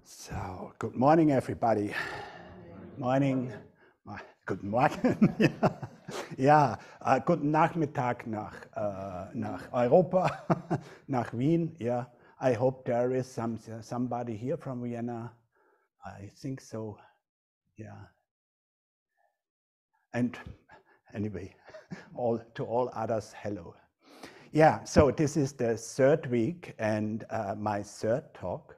So, good morning, everybody. Morning. Guten Morgen. Ja, guten Nachmittag nach Europa, nach Wien. Yeah, I hope there is somebody here from Vienna. I think so. Yeah. And anyway, to all others, hello. Yeah, so this is the third week and my third talk.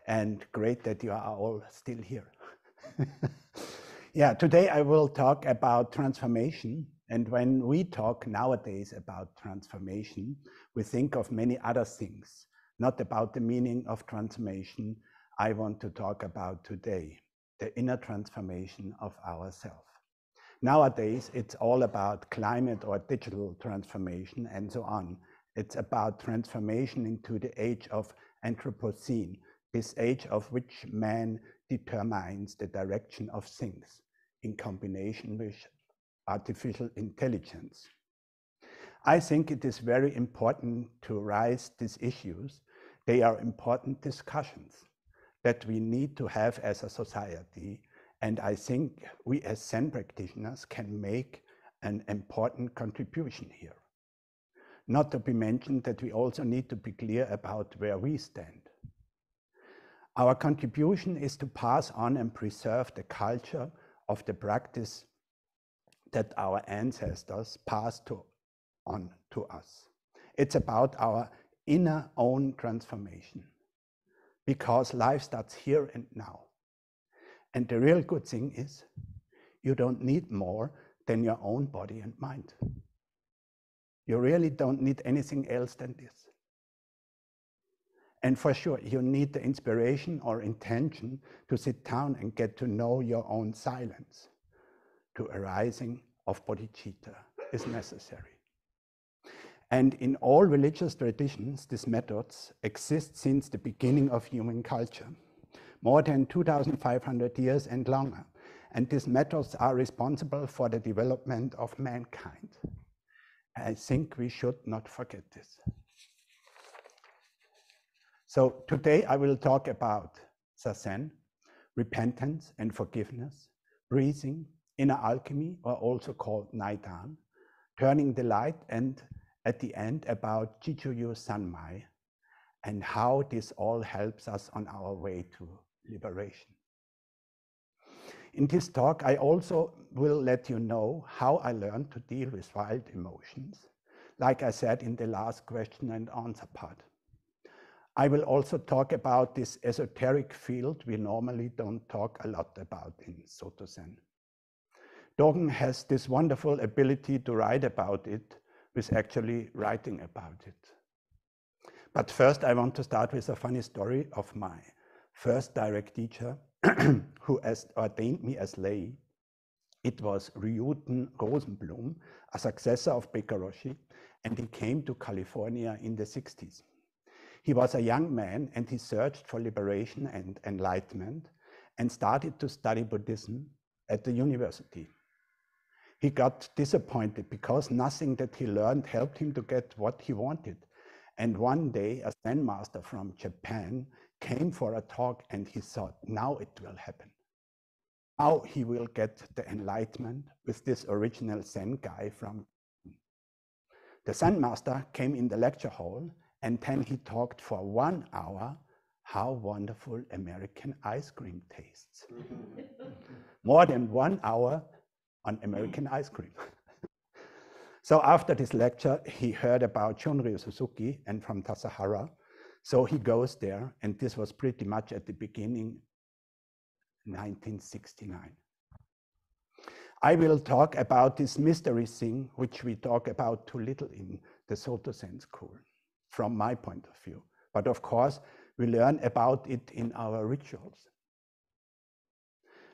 And great that you are all still here. Yeah, today I will talk about transformation. And when we talk nowadays about transformation, we think of many other things, not about the meaning of transformation I want to talk about today, the inner transformation of ourselves. Nowadays, it's all about climate or digital transformation and so on. It's about transformation into the age of Anthropocene, this age of which man determines the direction of things in combination with artificial intelligence. I think it is very important to raise these issues. They are important discussions that we need to have as a society. And I think we as Zen practitioners can make an important contribution here. Not to be mentioned that we also need to be clear about where we stand. Our contribution is to pass on and preserve the culture of the practice that our ancestors passed on to us. It's about our inner own transformation, because life starts here and now. And the real good thing is, you don't need more than your own body and mind. You really don't need anything else than this. And for sure, you need the inspiration or intention to sit down and get to know your own silence. To arising of bodhicitta is necessary. And in all religious traditions, these methods exist since the beginning of human culture, more than 2,500 years and longer. And these methods are responsible for the development of mankind. I think we should not forget this. So today I will talk about zazen, repentance and forgiveness, breathing, inner alchemy, or also called Neidan, turning the light, and at the end about Jijuyu Sanmai, and how this all helps us on our way to liberation. In this talk, I also will let you know how I learned to deal with wild emotions, like I said in the last question and answer part. I will also talk about this esoteric field we normally don't talk a lot about in Soto Zen. Dogen has this wonderful ability to write about it, with actually writing about it. But first I want to start with a funny story of my first direct teacher who ordained me as lay. It was Ryuten Rosenblum, a successor of Beikaroshi, and he came to California in the 60s. He was a young man and he searched for liberation and enlightenment and started to study Buddhism at the university. He got disappointed because nothing that he learned helped him to get what he wanted. And one day a Zen master from Japan came for a talk and he thought, now it will happen. Now he will get the enlightenment with this original Zen guy from Japan. The Zen master came in the lecture hall and then he talked for 1 hour how wonderful American ice cream tastes. More than 1 hour on American ice cream. So after this lecture, he heard about Shunryu Suzuki and from Tassajara. So he goes there, and this was pretty much at the beginning, 1969. I will talk about this mystery thing, which we talk about too little in the Soto Zen school, from my point of view. But of course, we learn about it in our rituals.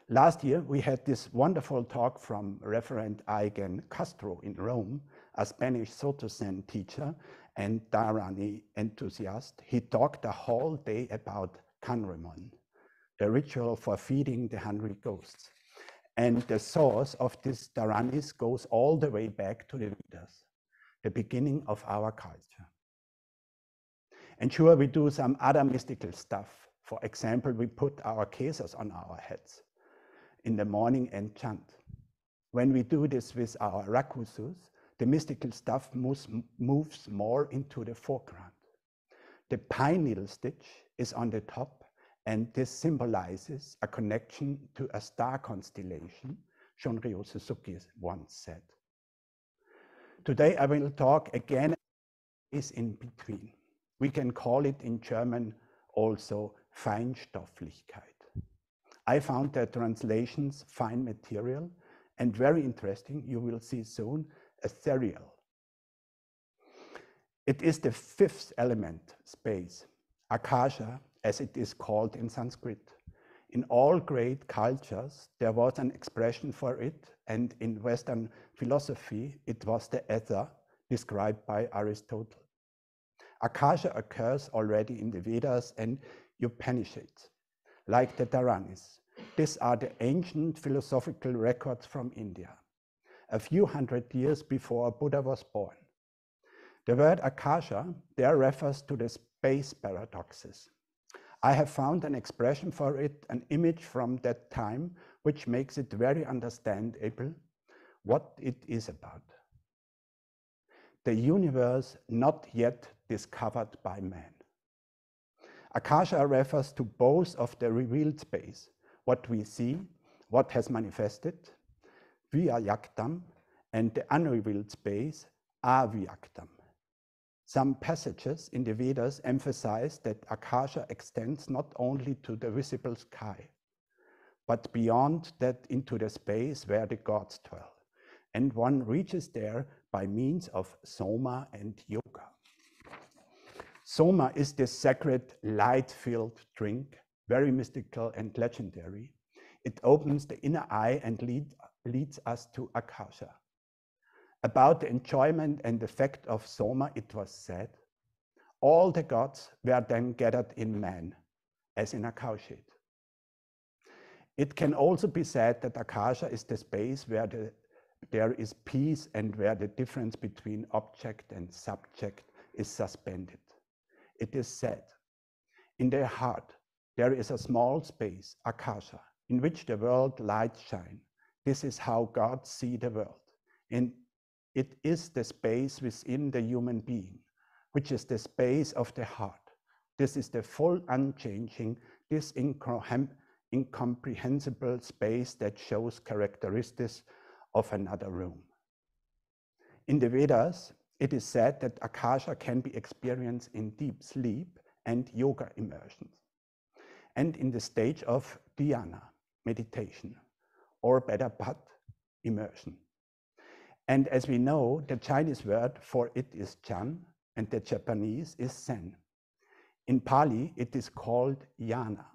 Last year, we had this wonderful talk from Reverend Aigen Castro in Rome, a Spanish Soto Zen teacher and Dharani enthusiast. He talked the whole day about Kanremon, the ritual for feeding the hungry ghosts. And the source of this Dharanis goes all the way back to the Vedas, the beginning of our culture. And sure, we do some other mystical stuff For example, we put our kesas on our heads in the morning and chant. When we do this with our rakusus, the mystical stuff moves more into the foreground. The pine needle stitch is on the top, and this symbolizes a connection to a star constellation, Shunryu Suzuki once said. Today I will talk again is in between. We can call it in German also Feinstofflichkeit. I found the translations fine material and very interesting, you will see soon, ethereal. It is the fifth element, space, akasha, as it is called in Sanskrit. In all great cultures, there was an expression for it, and in Western philosophy, it was the ether described by Aristotle. Akasha occurs already in the Vedas and Upanishads, like the Dharanis. These are the ancient philosophical records from India, a few hundred years before Buddha was born. The word akasha there refers to the space paradoxes. I have found an expression for it, an image from that time, which makes it very understandable what it is about. The universe not yet discovered by man. Akasha refers to both of the revealed space, what we see, what has manifested, vyayaktam, and the unrevealed space, avyaktam. Some passages in the Vedas emphasize that Akasha extends not only to the visible sky, but beyond that into the space where the gods dwell. And one reaches there by means of soma and yoga. Soma is the sacred light-filled drink, very mystical and legendary. It opens the inner eye and leads us to Akasha. About the enjoyment and effect of soma, it was said, all the gods were then gathered in man, as in a cowshed. It can also be said that Akasha is the space where there is peace and where the difference between object and subject is suspended. It is said, in their heart, there is a small space, Akasha, in which the world light shine. This is how God sees the world. And it is the space within the human being, which is the space of the heart. This is the full unchanging, this incomprehensible space that shows characteristics of another room. In the Vedas, it is said that Akasha can be experienced in deep sleep and yoga immersions, and in the stage of dhyana, meditation, or better but immersion. And as we know, the Chinese word for it is Chan, and the Japanese is Zen. In Pali, it is called jhana,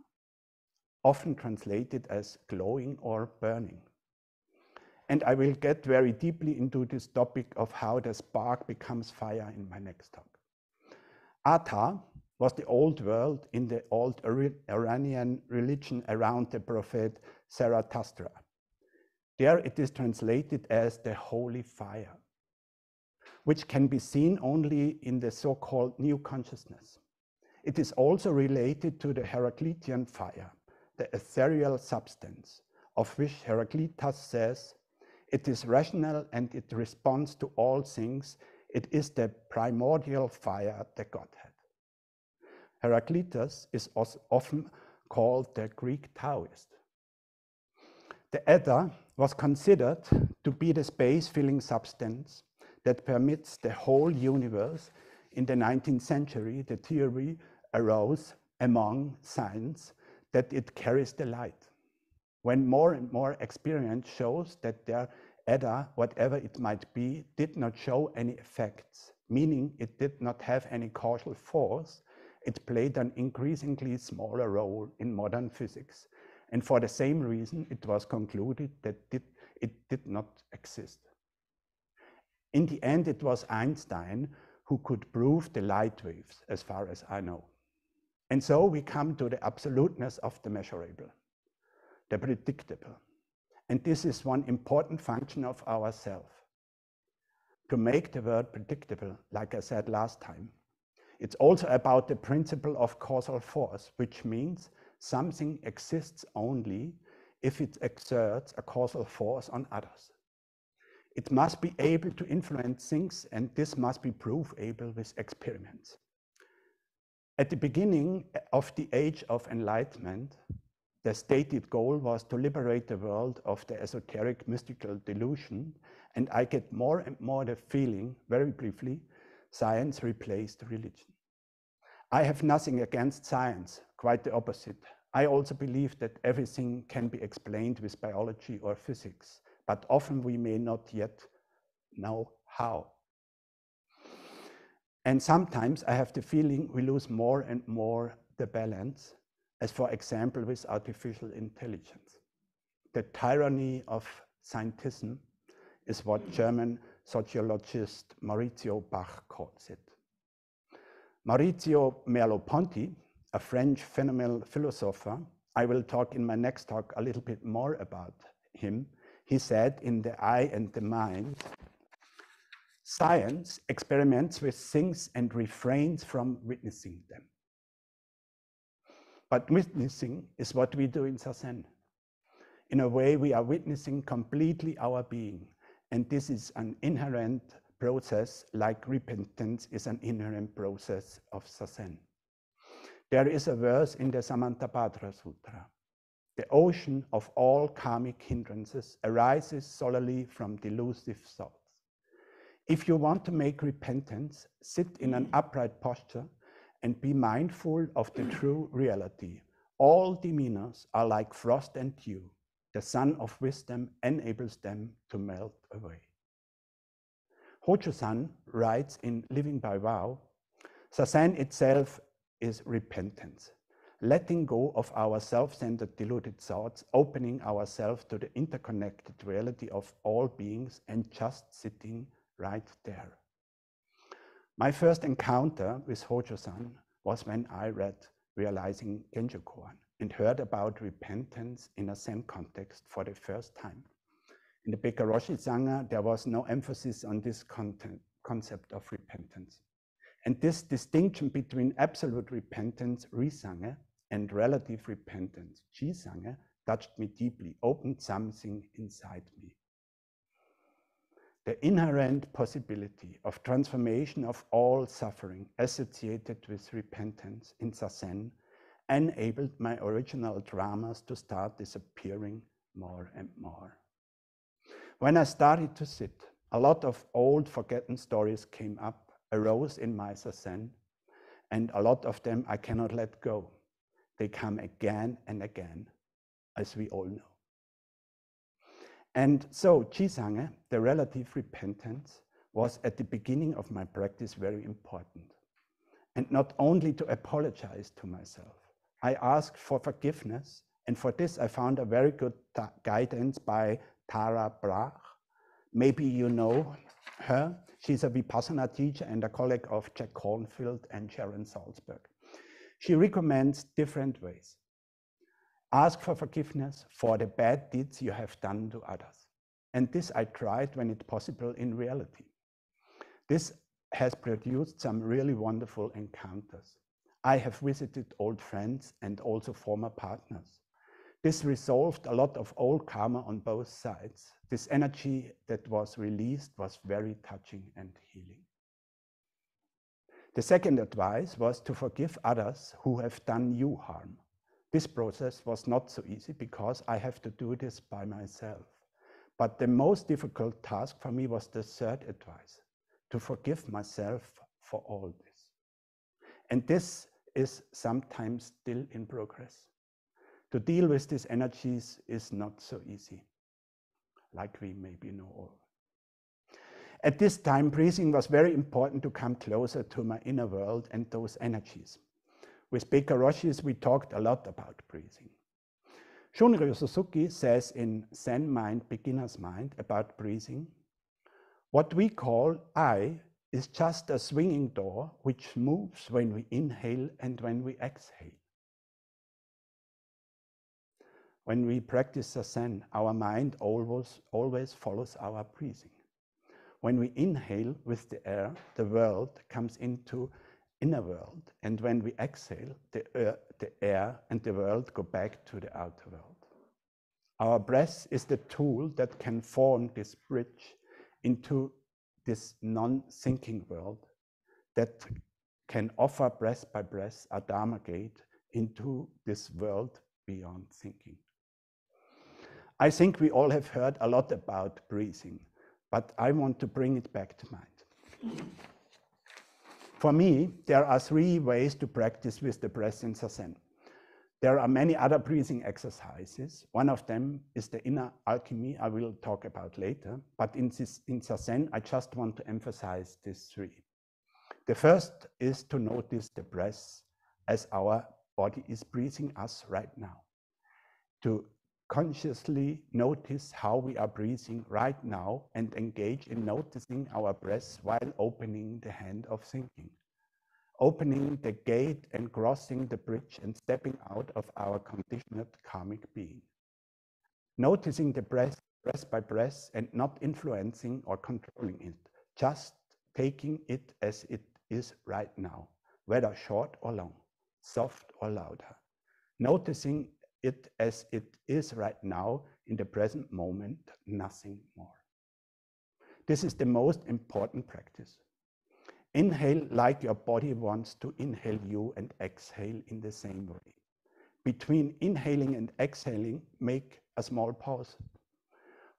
often translated as glowing or burning. And I will get very deeply into this topic of how the spark becomes fire in my next talk. Atha was the old world in the old Iranian religion around the prophet Zarathustra. There it is translated as the holy fire, which can be seen only in the so-called new consciousness. It is also related to the Heraclitean fire, the ethereal substance, of which Heraclitus says, it is rational and it responds to all things. It is the primordial fire, the Godhead. Heraclitus is often called the Greek Taoist. The ether was considered to be the space-filling substance that permits the whole universe. In the 19th century, the theory arose among science that it carries the light. When more and more experience shows that their ether, whatever it might be, did not show any effects, meaning it did not have any causal force, it played an increasingly smaller role in modern physics. And for the same reason, it was concluded that it did not exist. In the end, it was Einstein who could prove the light waves, as far as I know. And so we come to the absoluteness of the measurable, the predictable. And this is one important function of our self. To make the world predictable, like I said last time, It's also about the principle of causal force, which means something exists only if it exerts a causal force on others. It must be able to influence things, and this must be proof-able with experiments. At the beginning of the Age of Enlightenment, the stated goal was to liberate the world of the esoteric mystical delusion, and I get more and more the feeling, very briefly, science replaced religion. I have nothing against science, quite the opposite. I also believe that everything can be explained with biology or physics, but often we may not yet know how. And sometimes I have the feeling we lose more and more the balance, as for example with artificial intelligence. The tyranny of scientism is what German sociologist Maurizio Bach calls it. Maurizio Merleau-Ponty, a French phenomenal philosopher, I will talk in my next talk a little bit more about him. He said in The Eye and the Mind, science experiments with things and refrains from witnessing them. But witnessing is what we do in zazen. In a way, we are witnessing completely our being, and this is an inherent process, like repentance is an inherent process of zazen. There is a verse in the Samantabhadra Sutra. The ocean of all karmic hindrances arises solely from delusive thoughts. If you want to make repentance, sit in an upright posture and be mindful of the true reality. All demeanors are like frost and dew. The sun of wisdom enables them to melt away. Hojo-san writes in Living by Vow, zazen itself is repentance, letting go of our self-centered deluded thoughts, opening ourselves to the interconnected reality of all beings and just sitting right there. My first encounter with Hojo-san was when I read Realizing Genjo Koan and heard about repentance in a Zen context for the first time. In the Bekkaroshi Sangha, there was no emphasis on this concept of repentance. And this distinction between absolute repentance, Ri-Sangha, and relative repentance, Ji-Sangha, touched me deeply, opened something inside me. The inherent possibility of transformation of all suffering associated with repentance in zazen enabled my original dramas to start disappearing more and more. When I started to sit, a lot of old forgotten stories came up, arose in my zazen, and a lot of them I cannot let go. They come again and again, as we all know. And so, Ji-Sangha, the relative repentance, was at the beginning of my practice very important. And not only to apologize to myself, I asked for forgiveness, and for this I found a very good guidance by Tara Brach. Maybe you know her. She's a Vipassana teacher and a colleague of Jack Kornfield and Sharon Salzberg. She recommends different ways. Ask for forgiveness for the bad deeds you have done to others. And this I tried when it's possible in reality. This has produced some really wonderful encounters. I have visited old friends and also former partners. This resolved a lot of old karma on both sides. This energy that was released was very touching and healing. The second advice was to forgive others who have done you harm. This process was not so easy because I have to do this by myself. But the most difficult task for me was the third advice, to forgive myself for all this. And this is sometimes still in progress. To deal with these energies is not so easy, like we maybe know all. At this time, breathing was very important to come closer to my inner world and those energies. With Bekkaroshis, we talked a lot about breathing. Shunryu Suzuki says in Zen Mind, Beginner's Mind about breathing, what we call I is just a swinging door which moves when we inhale and when we exhale. When we practice zazen, our mind always follows our breathing. When we inhale with the air, the world comes into inner world, and when we exhale, the air and the world go back to the outer world. Our breath is the tool that can form this bridge into this non-thinking world that can offer breath by breath a Dharma gate into this world beyond thinking. I think we all have heard a lot about breathing, but I want to bring it back to mind. For me, there are 3 ways to practice with the breath in zazen. There are many other breathing exercises. One of them is the inner alchemy I will talk about later, but in zazen, I just want to emphasize these 3. The first is to notice the breath as our body is breathing us right now. To consciously notice how we are breathing right now and engage in noticing our breath while opening the hand of thinking. Opening the gate and crossing the bridge and stepping out of our conditioned karmic being. Noticing the breath by breath and not influencing or controlling it, just taking it as it is right now, whether short or long, soft or louder. Noticing it as it is right now in the present moment, nothing more. This is the most important practice. Inhale like your body wants to inhale you and exhale in the same way. Between inhaling and exhaling, make a small pause.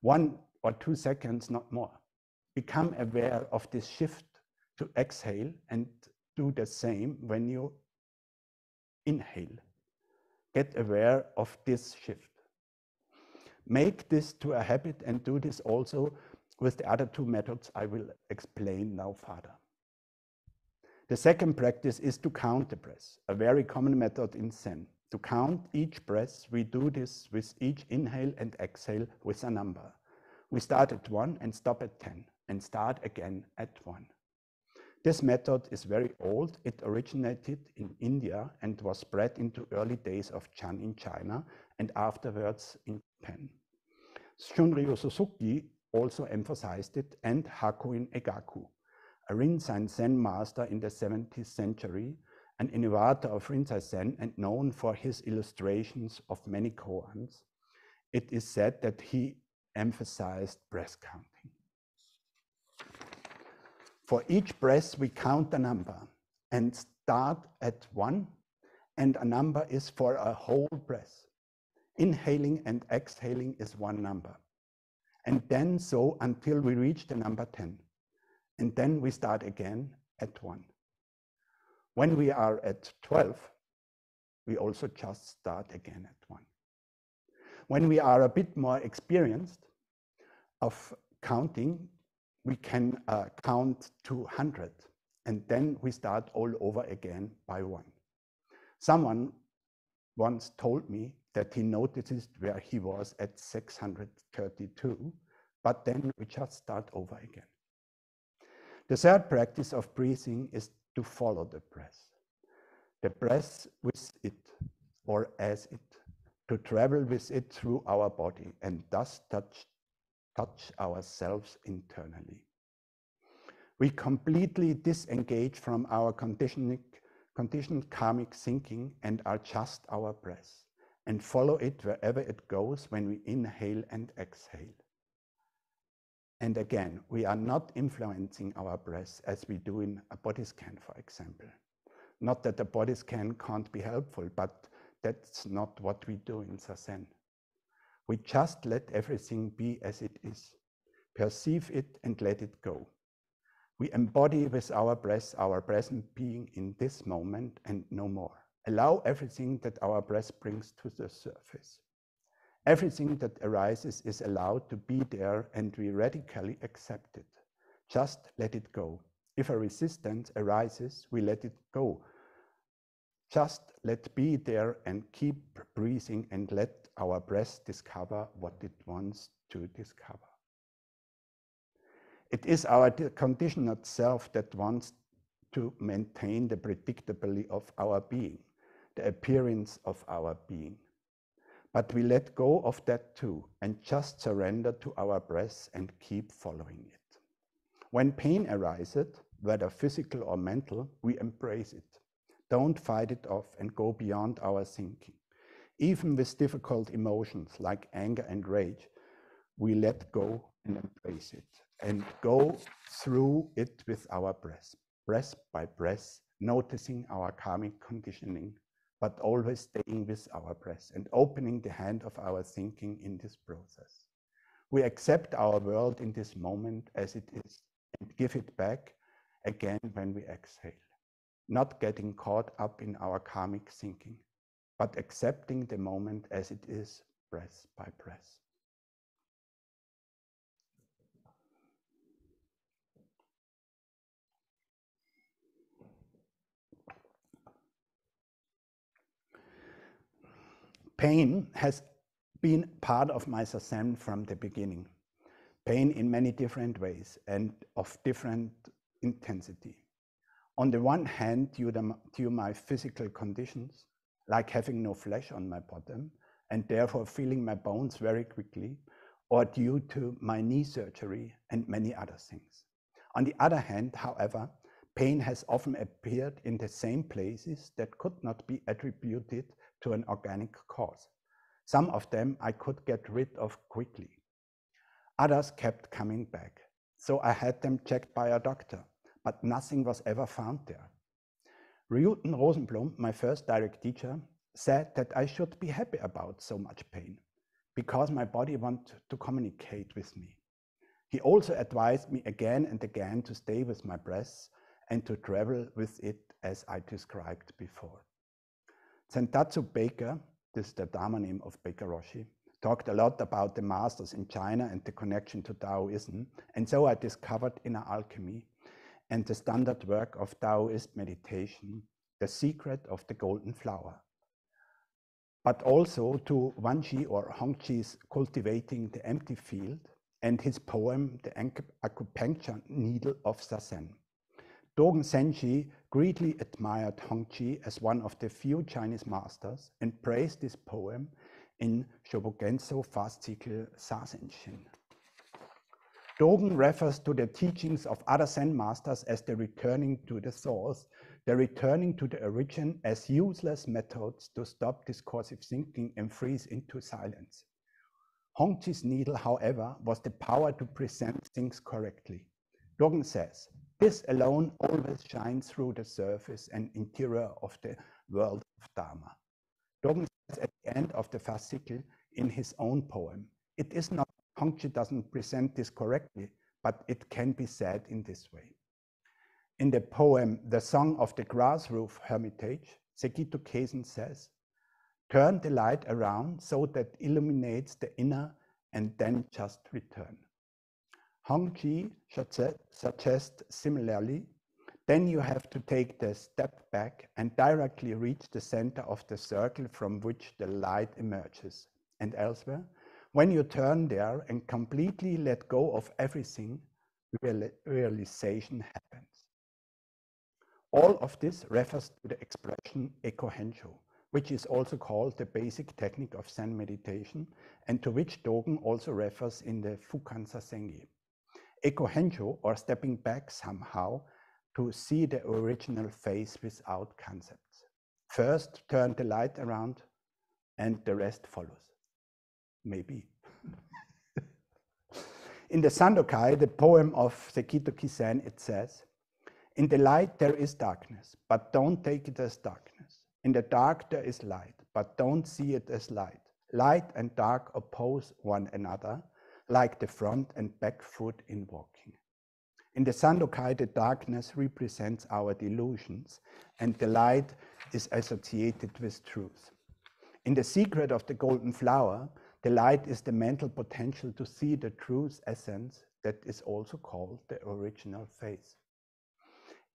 1 or 2 seconds, not more. Become aware of this shift to exhale and do the same when you inhale. Get aware of this shift. Make this to a habit and do this also with the other 2 methods I will explain now further. The second practice is to count the breath, a very common method in Zen. To count each breath, we do this with each inhale and exhale with a number. We start at 1 and stop at 10 and start again at 1. This method is very old. It originated in India and was spread into early days of Chan in China and afterwards in Japan. Shunryu Suzuki also emphasized it, and Hakuin Egaku, a Rinzai Zen master in the 17th century, an innovator of Rinzai Zen and known for his illustrations of many koans. It is said that he emphasized breath counting. For each breath, we count a number and start at 1, and a number is for a whole breath. Inhaling and exhaling is 1 number. And then so until we reach the number 10. And then we start again at 1. When we are at 12, we also just start again at 1. When we are a bit more experienced of counting, we can count to 100, and then we start all over again by 1. Someone once told me that he noticed where he was at 632, but then we just start over again. The third practice of breathing is to follow the breath with it or as it, to travel with it through our body and thus touch ourselves internally. We completely disengage from our conditioned karmic thinking and are just our breath and follow it wherever it goes when we inhale and exhale. And again, we are not influencing our breath as we do in a body scan, for example. Not that a body scan can't be helpful, but that's not what we do in zazen. We just let everything be as it is, perceive it and let it go. We embody with our breath our present being in this moment and no more. Allow everything that our breath brings to the surface. Everything that arises is allowed to be there and we radically accept it. Just let it go. If a resistance arises, we let it go. Just let be there and keep breathing and let our breath discover what it wants to discover. It is our conditioned self that wants to maintain the predictability of our being, the appearance of our being. But we let go of that too and just surrender to our breath and keep following it. When pain arises, whether physical or mental, we embrace it. Don't fight it off and go beyond our thinking. Even with difficult emotions like anger and rage, we let go and embrace it and go through it with our breath by breath, noticing our karmic conditioning, but always staying with our breath and opening the hand of our thinking in this process. We accept our world in this moment as it is and give it back again when we exhale, not getting caught up in our karmic thinking, but accepting the moment as it is, breath by breath. Pain has been part of my zazen from the beginning. Pain in many different ways and of different intensity. On the one hand, due to my physical conditions, like having no flesh on my bottom and therefore feeling my bones very quickly, or due to my knee surgery and many other things. On the other hand, however, pain has often appeared in the same places that could not be attributed to an organic cause. Some of them I could get rid of quickly. Others kept coming back, so I had them checked by a doctor, but nothing was ever found there. Ryuten Rosenblum, my first direct teacher, said that I should be happy about so much pain, because my body wanted to communicate with me. He also advised me again and again to stay with my breath and to travel with it as I described before. Sentatsu Baker, this is the Dharma name of Baker Roshi, talked a lot about the masters in China and the connection to Taoism, and so I discovered inner alchemy and the standard work of Taoist meditation, The Secret of the Golden Flower. But also to Wanji or Hongqi's Cultivating the Empty Field and his poem, The Acupuncture Needle of Zazen. Dogen Zenji greatly admired Hongqi as one of the few Chinese masters and praised this poem in Shobogenzo Faszikel Sazenshin. Dogen refers to the teachings of other Zen masters as the returning to the source, the returning to the origin as useless methods to stop discursive thinking and freeze into silence. Hongqi's needle, however, was the power to present things correctly. Dogen says, this alone always shines through the surface and interior of the world of Dharma. Dogen says at the end of the fascicle in his own poem, it is not Hongqi doesn't present this correctly, but it can be said in this way. In the poem, The Song of the Grass Roof Hermitage, Sekito Keisen says, turn the light around so that illuminates the inner and then just return. Hongqi suggests similarly, then you have to take the step back and directly reach the center of the circle from which the light emerges. And elsewhere, when you turn there and completely let go of everything, realization happens. All of this refers to the expression Eko-Hensho, which is also called the basic technique of Zen meditation, and to which Dogen also refers in the Fukan Zazengi. Eko-Hensho, or stepping back somehow, to see the original face without concepts. First, turn the light around, and the rest follows. Maybe. In the Sandokai, the poem of Sekito Kisen, it says, in the light there is darkness, but don't take it as darkness. In the dark there is light, but don't see it as light. Light and dark oppose one another, like the front and back foot in walking. In the Sandokai, the darkness represents our delusions, and the light is associated with truth. In The Secret of the Golden Flower, the light is the mental potential to see the truth essence that is also called the original face.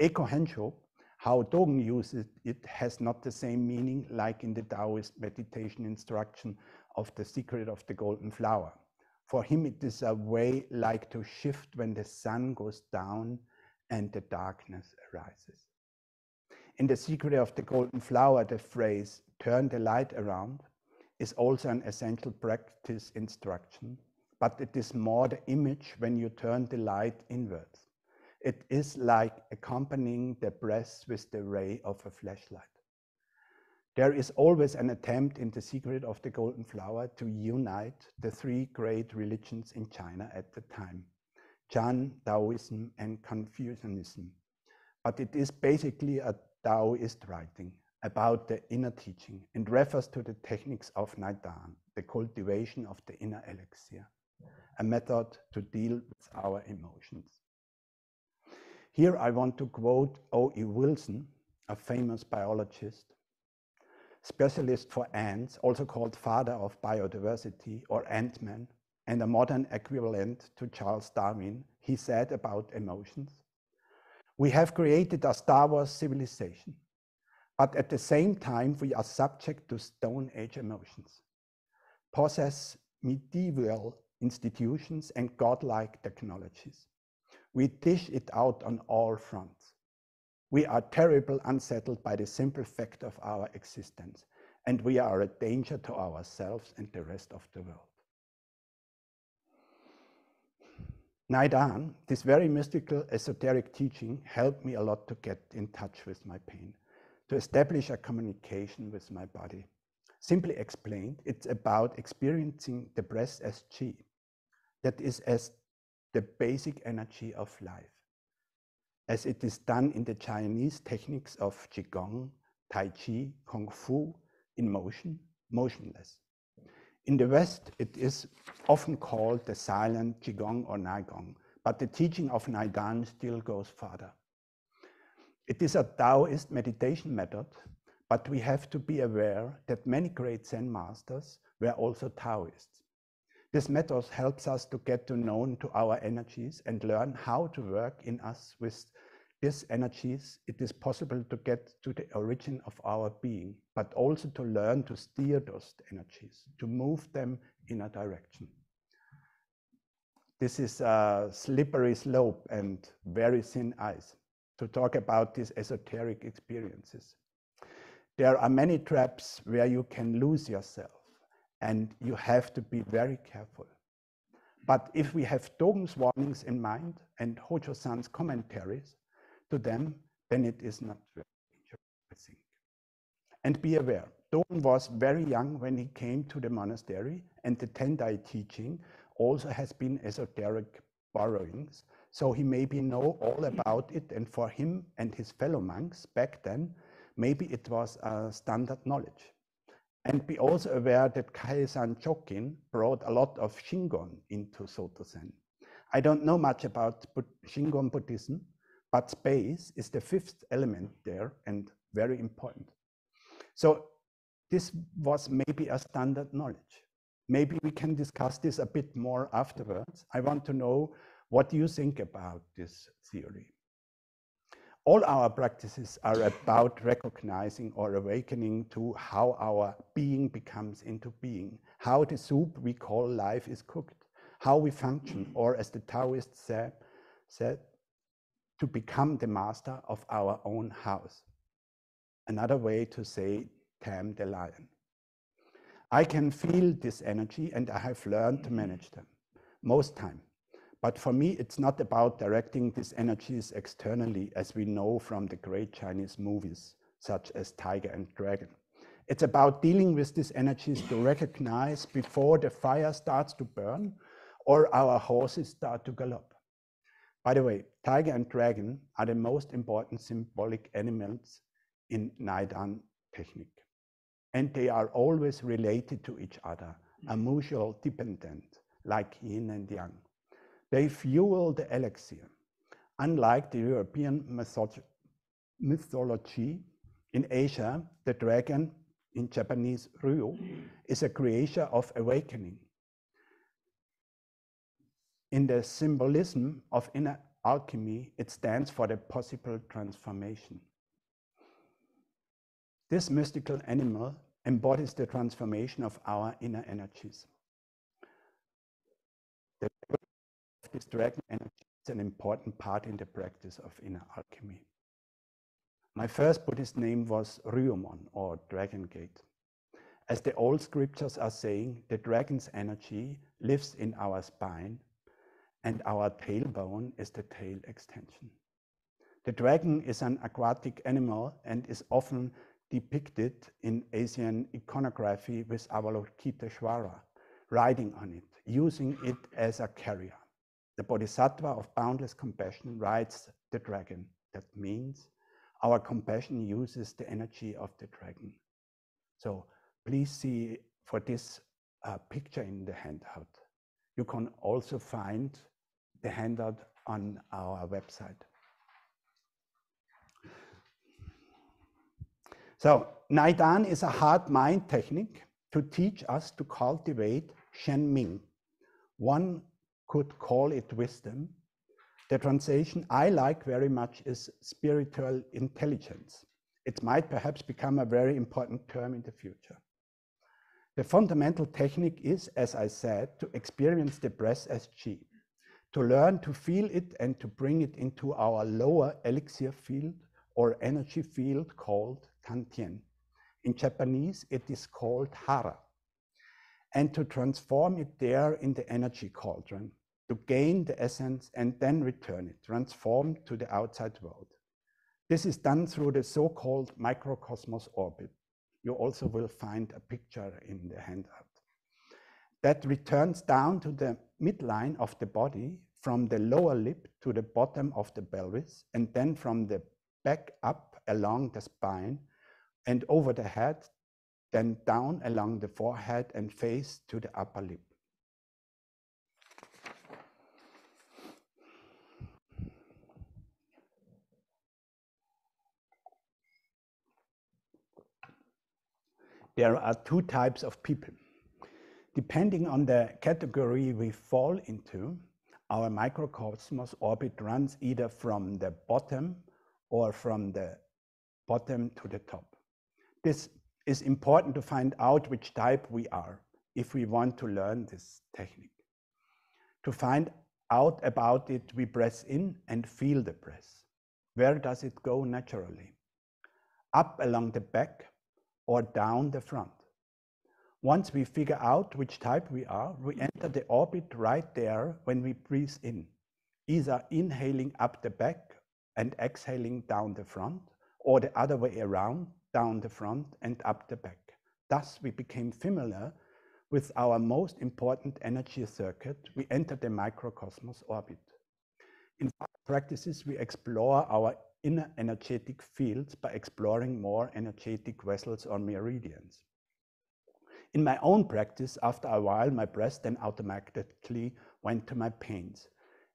Eko-Hensho, how Dogen uses it, has not the same meaning like in the Taoist meditation instruction of The Secret of the Golden Flower. For him, it is a way like to shift when the sun goes down and the darkness arises. In The Secret of the Golden Flower, the phrase, turn the light around, is also an essential practice instruction, but it is more the image when you turn the light inwards. It is like accompanying the breath with the ray of a flashlight. There is always an attempt in The Secret of the Golden Flower to unite the three great religions in China at the time, Chan, Taoism, and Confucianism. But it is basically a Taoist writing about the inner teaching and refers to the techniques of Neidan, the cultivation of the inner elixir, a method to deal with our emotions. Here I want to quote O.E. Wilson, a famous biologist, specialist for ants, also called father of biodiversity or Ant-Man, and a modern equivalent to Charles Darwin. He said about emotions, "We have created a Star Wars civilization, but at the same time we are subject to Stone Age emotions, possess medieval institutions and godlike technologies. We dish it out on all fronts. We are terribly unsettled by the simple fact of our existence, and we are a danger to ourselves and the rest of the world." Neidan, this very mystical, esoteric teaching, helped me a lot to get in touch with my pain, to establish a communication with my body. Simply explained, it's about experiencing the breath as qi, that is as the basic energy of life, as it is done in the Chinese techniques of Qigong, Tai Chi, Kung Fu, in motion, motionless. In the West, it is often called the silent Qigong or Neigong, but the teaching of Neidan still goes further. It is a Taoist meditation method, but we have to be aware that many great Zen masters were also Taoists. This method helps us to get to know to our energies and learn how to work in us with these energies. It is possible to get to the origin of our being, but also to learn to steer those energies, to move them in a direction. This is a slippery slope and very thin ice to talk about these esoteric experiences. There are many traps where you can lose yourself, and you have to be very careful. But if we have Dogen's warnings in mind and Hojo-san's commentaries to them, then it is not very dangerous, I think. And be aware, Dogen was very young when he came to the monastery, and the Tendai teaching also has been esoteric borrowings, so he maybe know all about it, and for him and his fellow monks back then, maybe it was a standard knowledge. And be also aware that Kaisan Chokin brought a lot of Shingon into Soto Zen. I don't know much about Shingon Buddhism, but space is the fifth element there and very important. So this was maybe a standard knowledge. Maybe we can discuss this a bit more afterwards. I want to know what you think about this theory. All our practices are about recognizing or awakening to how our being becomes into being, how the soup we call life is cooked, how we function, or as the Taoist said, to become the master of our own house. Another way to say, tame the lion. I can feel this energy and I have learned to manage them, most time. But for me, it's not about directing these energies externally, as we know from the great Chinese movies, such as Tiger and Dragon. It's about dealing with these energies to recognize before the fire starts to burn or our horses start to gallop. By the way, Tiger and Dragon are the most important symbolic animals in Neidan technique. And they are always related to each other, a mutual dependent, like yin and yang. They fuel the elixir. Unlike the European mythology, in Asia, the dragon, in Japanese Ryu, is a creature of awakening. In the symbolism of inner alchemy, it stands for the possible transformation. This mystical animal embodies the transformation of our inner energies. The this dragon energy is an important part in the practice of inner alchemy. My first Buddhist name was Ryumon, or Dragon Gate. As the old scriptures are saying, the dragon's energy lives in our spine, and our tailbone is the tail extension. The dragon is an aquatic animal and is often depicted in Asian iconography with Avalokiteshvara riding on it, using it as a carrier. The Bodhisattva of boundless compassion rides the dragon. That means our compassion uses the energy of the dragon. So please see for this picture in the handout. You can also find the handout on our website. So Neidan is a heart-mind technique to teach us to cultivate Shenming. One could call it wisdom. The translation I like very much is spiritual intelligence. It might perhaps become a very important term in the future. The fundamental technique is, as I said, to experience the breath as chi, to learn to feel it and to bring it into our lower elixir field or energy field called Tantien. In Japanese, it is called hara. And to transform it there in the energy cauldron, to gain the essence and then return it, transformed to the outside world. This is done through the so-called microcosmos orbit. You also will find a picture in the handout. That returns down to the midline of the body, from the lower lip to the bottom of the pelvis, and then from the back up along the spine and over the head, then down along the forehead and face to the upper lip. There are two types of people. Depending on the category we fall into, our microcosmos orbit runs either from the bottom or from the bottom to the top. This is important to find out which type we are if we want to learn this technique. To find out about it, we breathe in and feel the breath. Where does it go naturally? Up along the back or down the front? Once we figure out which type we are, we enter the orbit right there when we breathe in, either inhaling up the back and exhaling down the front, or the other way around, down the front and up the back. Thus, we became familiar with our most important energy circuit. We enter the microcosmos orbit. In practices, we explore our inner energetic fields by exploring more energetic vessels or meridians. In my own practice, after a while, my breath then automatically went to my pains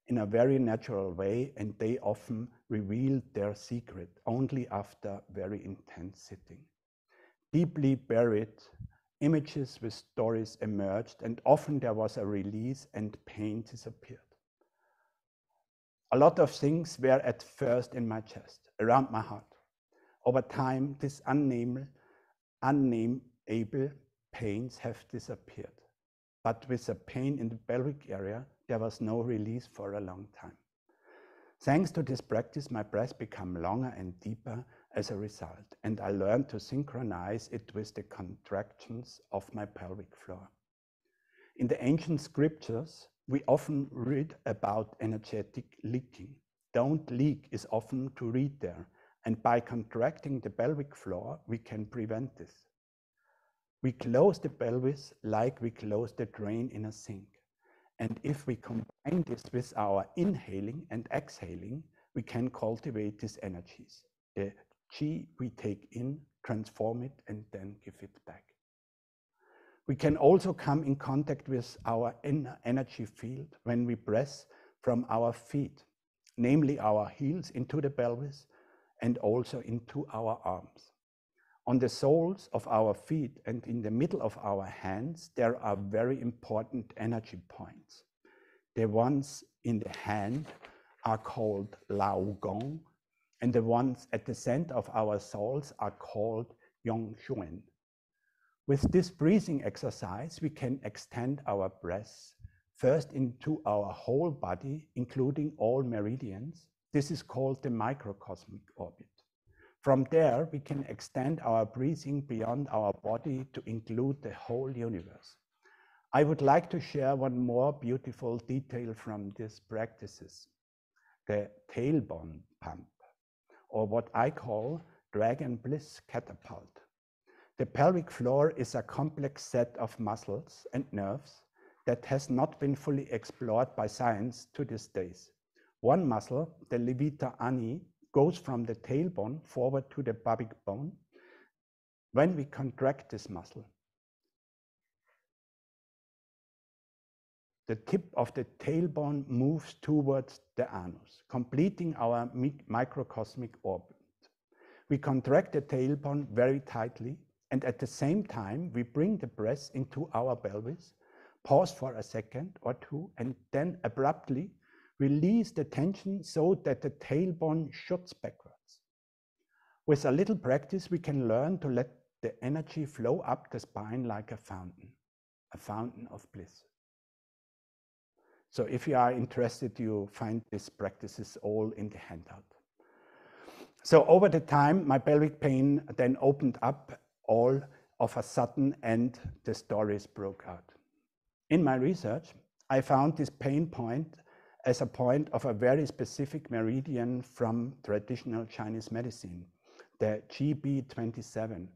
in a very natural way, and they often revealed their secret only after very intense sitting. Deeply buried images with stories emerged, and often there was a release and pain disappeared. A lot of things were at first in my chest, around my heart. Over time, these unnameable pains have disappeared. But with the pain in the pelvic area, there was no release for a long time. Thanks to this practice, my breath became longer and deeper as a result, and I learned to synchronize it with the contractions of my pelvic floor. In the ancient scriptures, we often read about energetic leaking. Don't leak is often to read there, and by contracting the pelvic floor, we can prevent this. We close the pelvis like we close the drain in a sink. And if we combine this with our inhaling and exhaling, we can cultivate these energies. The chi we take in, transform it, and then give it back. We can also come in contact with our inner energy field when we breathe from our feet, namely our heels into the pelvis and also into our arms. On the soles of our feet and in the middle of our hands, there are very important energy points. The ones in the hand are called Lao Gong, and the ones at the center of our soles are called Yong Xuan. With this breathing exercise, we can extend our breath first into our whole body, including all meridians. This is called the microcosmic orbit. From there, we can extend our breathing beyond our body to include the whole universe. I would like to share one more beautiful detail from these practices, the tailbone pump, or what I call dragon bliss catapult. The pelvic floor is a complex set of muscles and nerves that has not been fully explored by science to this day. One muscle, the levita ani, goes from the tailbone forward to the pubic bone. When we contract this muscle, the tip of the tailbone moves towards the anus, completing our microcosmic orbit. We contract the tailbone very tightly, and at the same time, we bring the breath into our pelvis, pause for a second or two, and then abruptly release the tension so that the tailbone shoots backwards. With a little practice, we can learn to let the energy flow up the spine like a fountain of bliss. So if you are interested, you find these practices all in the handout. So over the time, my pelvic pain then opened up all of a sudden and the stories broke out. In my research, I found this pain point as a point of a very specific meridian from traditional Chinese medicine, the GB27,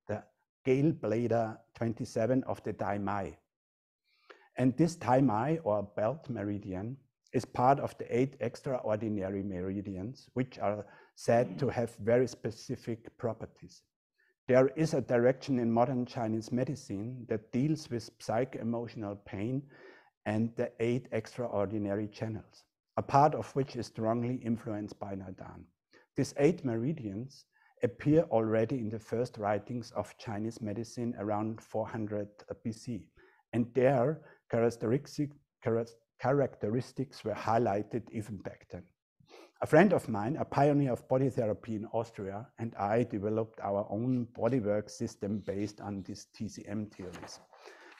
the Gale-Bladder 27 of the Dai Mai. And this Dai Mai, or belt meridian, is part of the 8 extraordinary meridians, which are said to have very specific properties. There is a direction in modern Chinese medicine that deals with psycho-emotional pain and the 8 extraordinary channels, a part of which is strongly influenced by Neidan. These 8 meridians appear already in the first writings of Chinese medicine around 400 BC, and their characteristics were highlighted even back then. A friend of mine, a pioneer of body therapy in Austria, and I developed our own bodywork system based on these TCM theories.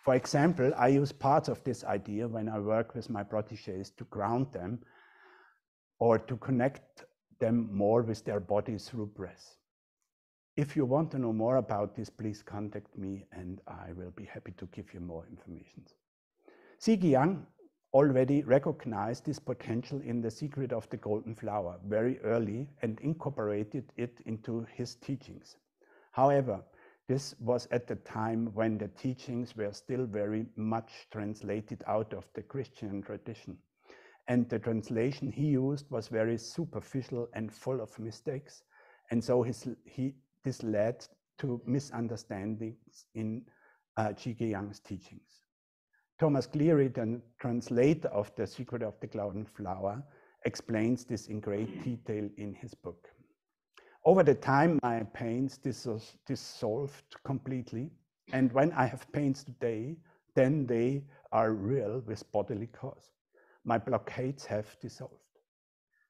For example, I use parts of this idea when I work with my protégés to ground them or to connect them more with their bodies through breath. If you want to know more about this, please contact me and I will be happy to give you more information. Zhijiang already recognized this potential in The Secret of the Golden Flower very early and incorporated it into his teachings. However, this was at the time when the teachings were still very much translated out of the Christian tradition. And the translation he used was very superficial and full of mistakes. And so this led to misunderstandings in Zhijiang's teachings. Thomas Cleary, the translator of The Secret of the Golden Flower, explains this in great detail in his book. Over the time, my pains dissolved completely. And when I have pains today, then they are real with bodily cause. My blockades have dissolved.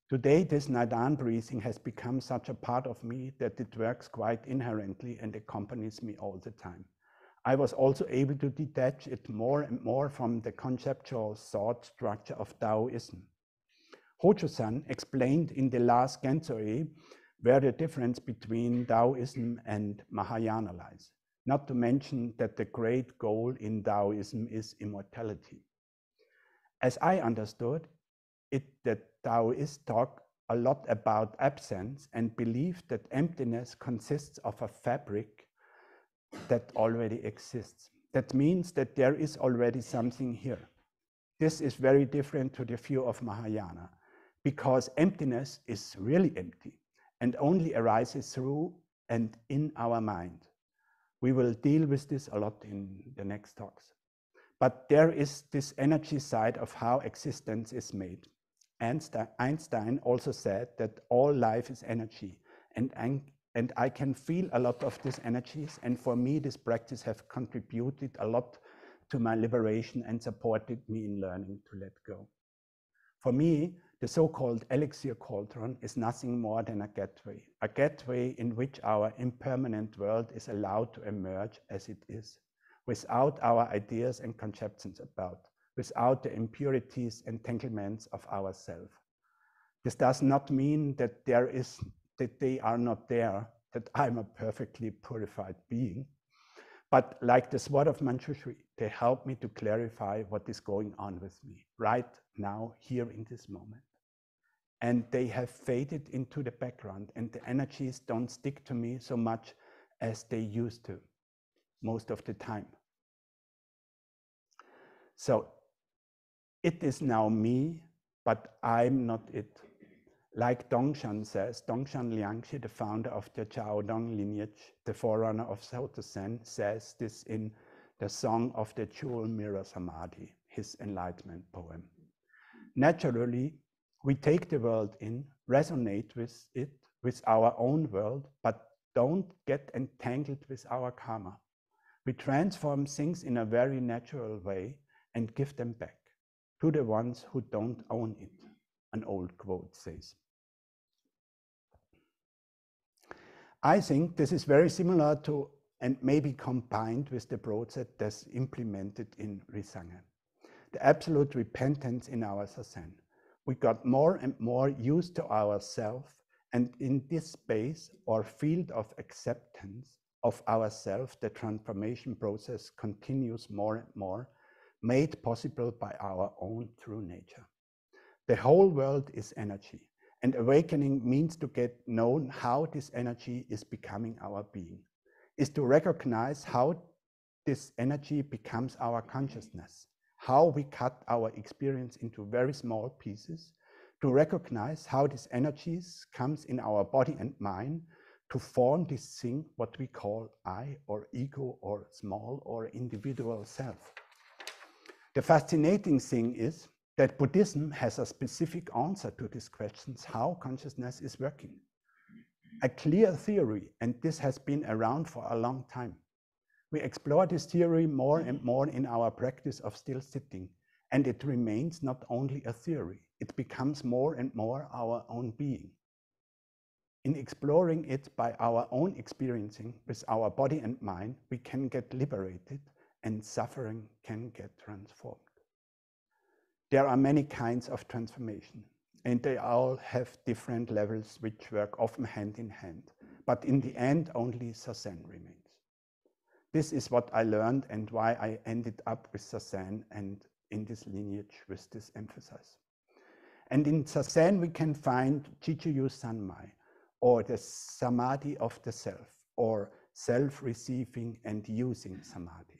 Today, this Neidan breathing has become such a part of me that it works quite inherently and accompanies me all the time. I was also able to detach it more and more from the conceptual thought structure of Taoism. Hojo-san explained in the last Gensoi where the difference between Taoism and Mahayana lies, not to mention that the great goal in Taoism is immortality. As I understood it, the Taoists talk a lot about absence and believe that emptiness consists of a fabric that already exists. That means that there is already something here. This is very different to the view of Mahayana, because emptiness is really empty and only arises through and in our mind. We will deal with this a lot in the next talks. But there is this energy side of how existence is made. Einstein also said that all life is energy, and I can feel a lot of these energies, and for me this practice has contributed a lot to my liberation and supported me in learning to let go. For me, the so-called elixir cauldron is nothing more than a gateway in which our impermanent world is allowed to emerge as it is, without our ideas and conceptions about, without the impurities and entanglements of ourself. This does not mean that they are not there, that I'm a perfectly purified being, But like the sword of Manjushri, they help me to clarify what is going on with me right now, here in this moment. And they have faded into the background, and the energies don't stick to me so much as they used to most of the time. So it is now me, but I'm not it. Like Dongshan says, Dongshan Liangxi, the founder of the Chaodong lineage, the forerunner of Soto Zen, says this in the Song of the Jewel Mirror Samadhi, his enlightenment poem. Naturally, we take the world in, resonate with it, with our own world, but don't get entangled with our karma. We transform things in a very natural way and give them back to the ones who don't own it, an old quote says. I think this is very similar to, and maybe combined with, the process that's implemented in Risanga, the absolute repentance in our zazen. We got more and more used to ourselves, and in this space or field of acceptance of ourselves, the transformation process continues more and more, made possible by our own true nature. The whole world is energy, and awakening means to get known how this energy is becoming our being, is to recognize how this energy becomes our consciousness, how we cut our experience into very small pieces, to recognize how this energy comes in our body and mind to form this thing, what we call I or ego or small or individual self. The fascinating thing is that Buddhism has a specific answer to these questions, how consciousness is working. A clear theory, and this has been around for a long time. We explore this theory more and more in our practice of still sitting, and it remains not only a theory, it becomes more and more our own being. In exploring it by our own experiencing with our body and mind, we can get liberated and suffering can get transformed. There are many kinds of transformation, and they all have different levels which work often hand in hand, but in the end only zazen remains. This is what I learned and why I ended up with zazen and in this lineage with this emphasis. And in zazen we can find Chichuyu Sanmai, or the samadhi of the self, or self-receiving and using samadhi.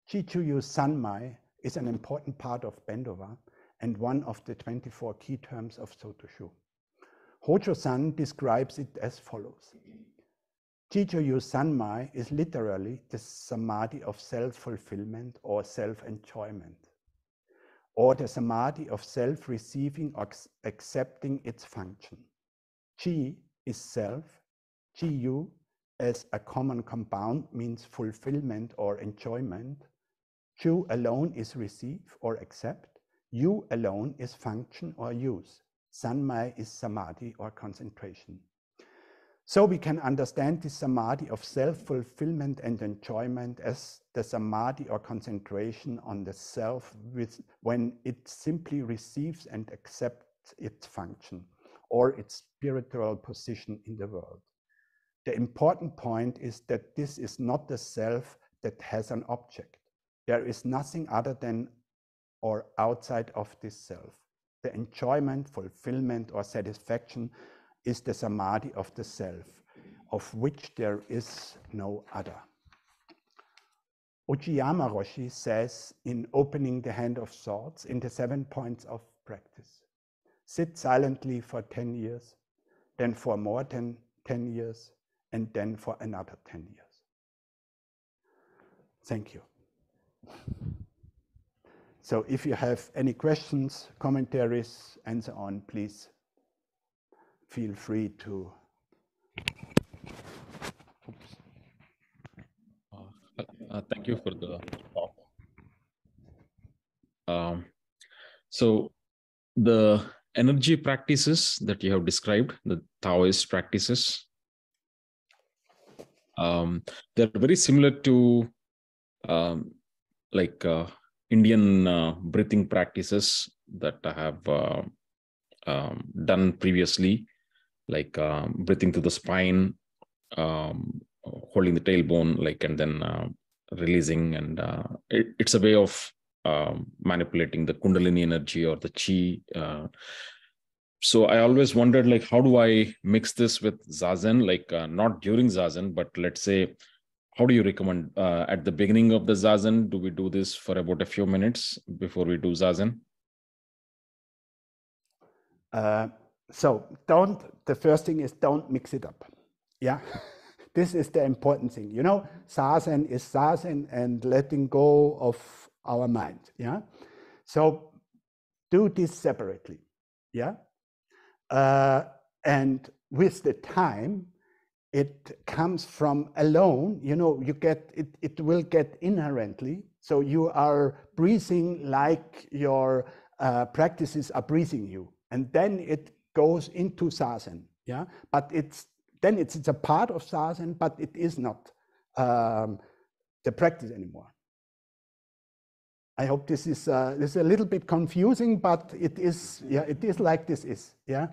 Chichuyu Sanmai is an important part of Bendova and one of the 24 key terms of Soto Shu. Hojo-san describes it as follows. Chichuyu Sanmai is literally the samadhi of self-fulfillment or self-enjoyment, or the samadhi of self-receiving or accepting its function. Chi is self, Chi-yu as a common compound means fulfillment or enjoyment. Shu alone is receive or accept. Yu alone is function or use. Sanmai is samadhi or concentration. So we can understand the samadhi of self-fulfillment and enjoyment as the samadhi or concentration on the self when it simply receives and accepts its function or its spiritual position in the world. The important point is that this is not the self that has an object. There is nothing other than or outside of this self. The enjoyment, fulfillment, or satisfaction is the samadhi of the self, of which there is no other. Uchiyama Roshi says in Opening the Hand of Thoughts in the 7 points of practice, sit silently for 10 years, then for more than 10 years, and then for another 10 years. Thank you. So if you have any questions, commentaries, and so on, please feel free to. Thank you for the talk. So the energy practices that you have described, the Taoist practices, they're very similar to Indian breathing practices that I have done previously, like breathing to the spine, holding the tailbone, like, and then releasing, and it's a way of manipulating the Kundalini energy or the chi. So I always wondered, like, how do I mix this with zazen? Like, not during zazen, but let's say, how do you recommend at the beginning of the zazen? Do we do this for about a few minutes before we do zazen? So the first thing is don't mix it up. Yeah, this is the important thing. You know, zazen is zazen and letting go of our mind. Yeah, so do this separately. Yeah, and with the time, it comes from alone. You know, you get it. It will get inherently. So you are breathing like your practices are breathing you, and then it goes into zazen. Yeah, but it's a part of zazen, but it is not the practice anymore. I hope this is a little bit confusing, but it is, yeah, it is like this is, yeah.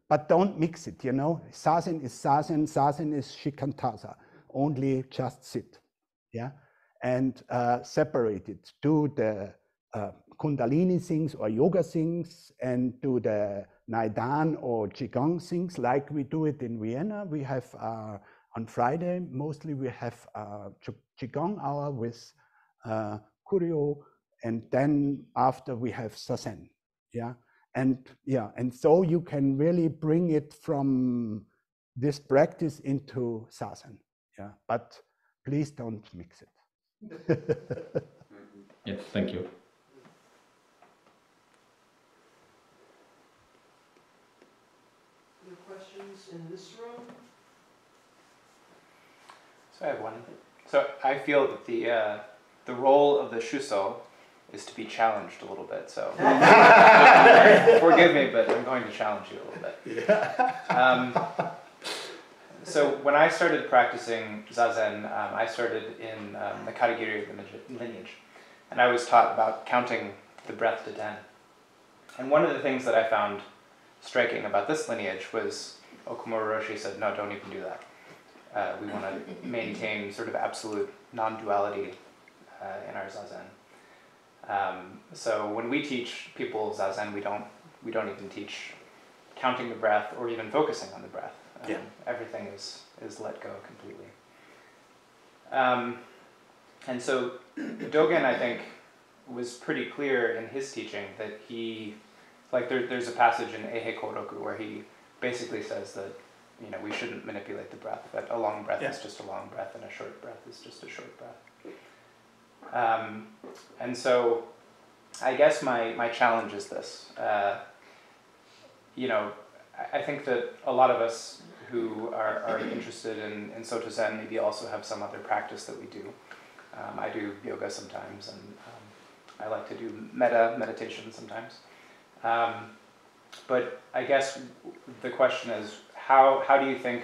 But don't mix it, you know. Zazen is zazen, zazen is shikantaza. Only just sit, yeah, and separate it. Do the Kundalini things or yoga things, and do the Neidan or Qigong things like we do it in Vienna. We have on Friday mostly we have Qigong hour with Kurio, and then after we have zazen, yeah. And so you can really bring it from this practice into zazen, yeah. But please don't mix it. Yeah, thank you. Any questions in this room? So I have one. So I feel that the role of the shuso is to be challenged a little bit. So forgive me, but I'm going to challenge you a little bit. Yeah. So when I started practicing zazen, I started in the Karigiri lineage, and I was taught about counting the breath to 10. And one of the things that I found striking about this lineage was Okumura Roshi said, no, don't even do that. We want to maintain sort of absolute non-duality in our zazen. So when we teach people zazen, we don't even teach counting the breath or even focusing on the breath. Everything is let go completely. And so Dogen, I think, was pretty clear in his teaching that he, like there's a passage in Ehe Koroku where he basically says that, you know, we shouldn't manipulate the breath, but a long breath is just a long breath and a short breath is just a short breath. And so I guess my challenge is this. You know, I think that a lot of us who are interested in Soto Zen maybe also have some other practice that we do. I do yoga sometimes, and I like to do meditation sometimes. But I guess the question is, how do you think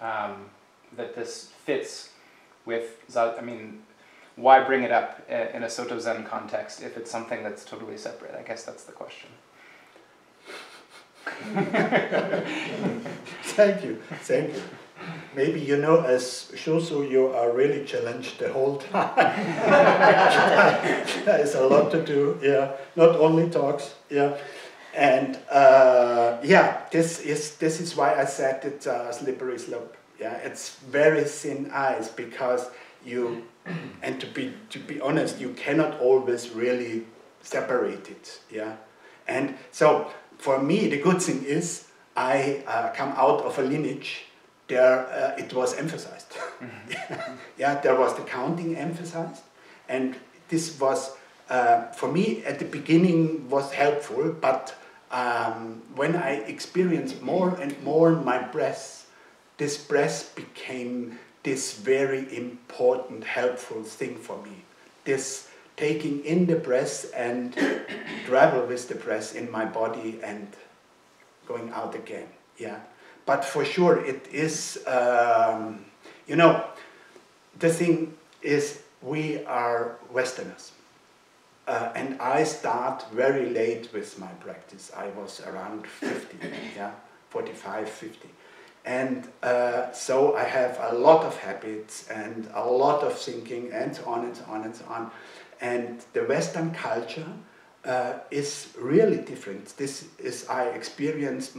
that this fits with, I mean, why bring it up in a Soto Zen context if it's something that's totally separate? I guess that's the question. Thank you. Maybe, you know, as Shoso, you are really challenged the whole time. There's a lot to do, yeah. Not only talks, yeah. And this is why I said it's a slippery slope. Yeah, it's very thin ice because you, and to be honest, you cannot always really separate it. Yeah, and so for me, the good thing is I come out of a lineage. There, it was emphasized. Yeah, there was the counting emphasized, and this was for me at the beginning was helpful. But when I experienced more and more my breath, this breath became this very important, helpful thing for me. This taking in the breath and travel with the breath in my body and going out again. Yeah. But for sure, it is, you know, the thing is we are Westerners. And I start very late with my practice. I was around 50, yeah, 45, 50. And so I have a lot of habits and a lot of thinking and so on and so on and so on. And the Western culture is really different. This is, I experience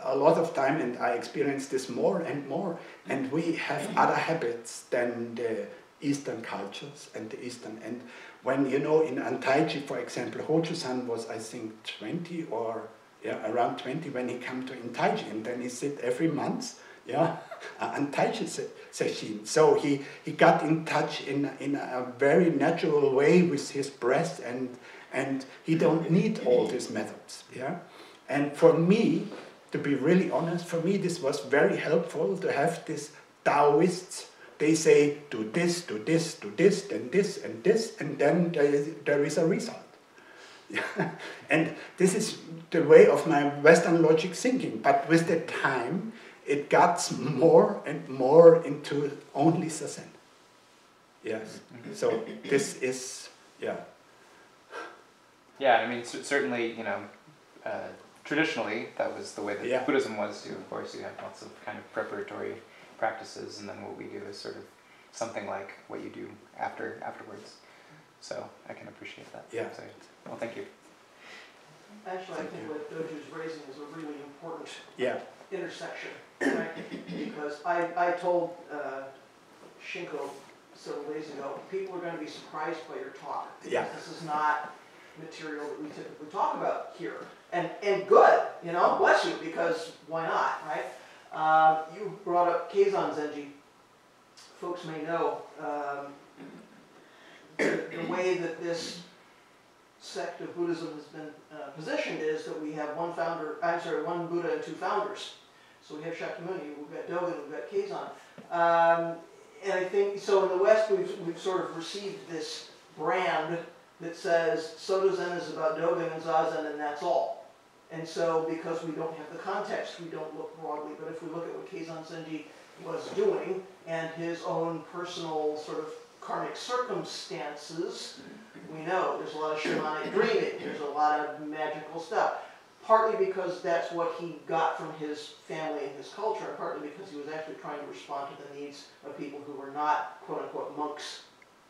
a lot of time, and I experience this more and more. And we have other habits than the Eastern cultures and the Eastern. And when, you know, in Antaiji, for example, Hojo-san was, I think, 20 or around 20 when he came to Antaiji, and then he sit every month, Antaiji session. So he got in touch in a very natural way with his breath, and he don't need all these methods. And for me, to be really honest, for me this was very helpful to have this Taoists. They say, do this, do this, do this, then this, and this, and then there is a result. And this is the way of my Western logic thinking. But with the time, it got more and more into only zazen. Yes. So this is, Yeah, I mean, certainly, you know, traditionally, that was the way that Buddhism was too. Of course, you have lots of kind of preparatory practices, and then what we do is sort of something like what you do afterwards. So I can appreciate that. Yeah. So, well, thank you. Actually, I think what Doju's raising is a really important intersection, right? Because I told Shinko several days ago, people are going to be surprised by your talk. Yeah. This is not material that we typically talk about here. And good, you know, bless you, because why not, right? You brought up Keizan Zenji. Folks may know the way that this sect of Buddhism has been positioned is that we have one Buddha and two founders. So we have Shakyamuni, we've got Dogen, we've got Keizan. And I think, so in the West we've sort of received this brand that says Soto Zen is about Dogen and Zazen and that's all. And so because we don't have the context, we don't look broadly. But if we look at what Keizan Zenji was doing and his own personal sort of karmic circumstances, we know there's a lot of shamanic dreaming, there's a lot of magical stuff. Partly because that's what he got from his family and his culture, and partly because he was actually trying to respond to the needs of people who were not quote-unquote monks